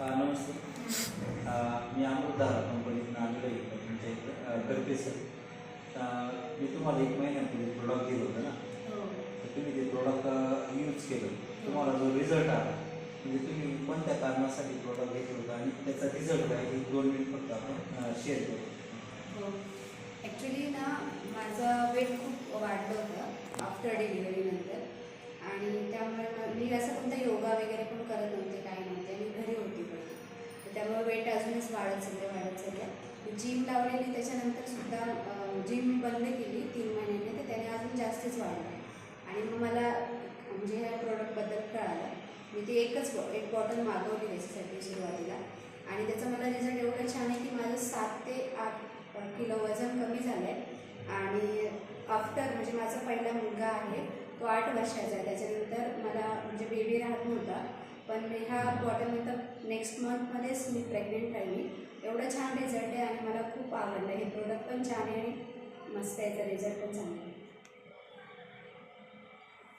नमस्ते. मी अमृतधारा कंपनीतून आलेलो आहे तुमच्या इकडं करते सर. मी तुम्हाला 1 महिन्यापूर्वी प्रोडक्ट दिलं होतं ना, तर तुम्ही ते प्रोडक्ट यूज केलं. तुम्हाला जो रिझल्ट आला म्हणजे तुम्ही कोणत्या कारणासाठी प्रोडक्ट घेतलं होतं आणि त्याचा रिझल्ट काय हे 2 मिनिट फक्त आपण शेअर करू. हो, ॲक्च्युली ना माझं वेट खूप वाढलं होतं आफ्टर डिलिव्हरीनंतर आणि त्यामुळे मी असं कोणता योगा वगैरे पण करत नव्हते, काही नव्हते आणि घरी होती पण. तर त्यामुळे वेट अजूनच वाढत चाललं. जिम लावलेली त्याच्यानंतरसुद्धा जिम मी बंद केली 3 महिन्यांनी, तर त्याने अजून जास्तच वाढलं आणि मग मला म्हणजे ह्या प्रोडक्टबद्दल कळालं. मी ती एक बॉटल मागवली त्याच्यासाठी सुरुवातीला आणि त्याचा मला रिझल्ट एवढं छान आहे की माझं 7 ते 8 किलो वजन कमी झालं आहे आणि आफ्टर म्हणजे माझा पहिला मुलगा आहे, तो 8 वर्षाचा आहे. त्याच्यानंतर मला म्हणजे बेबी राहत नव्हता, पण ह्या बॉटलनंतर नेक्स्ट मंथमध्येच मी प्रेग्नेंट राहिली. एवढं छान रिझल्ट आहे आणि मला खूप आवडलं. हे प्रोडक्ट पण छान आहे आणि मस्त आहे, याचा रिझल्ट पण चांगला आहे.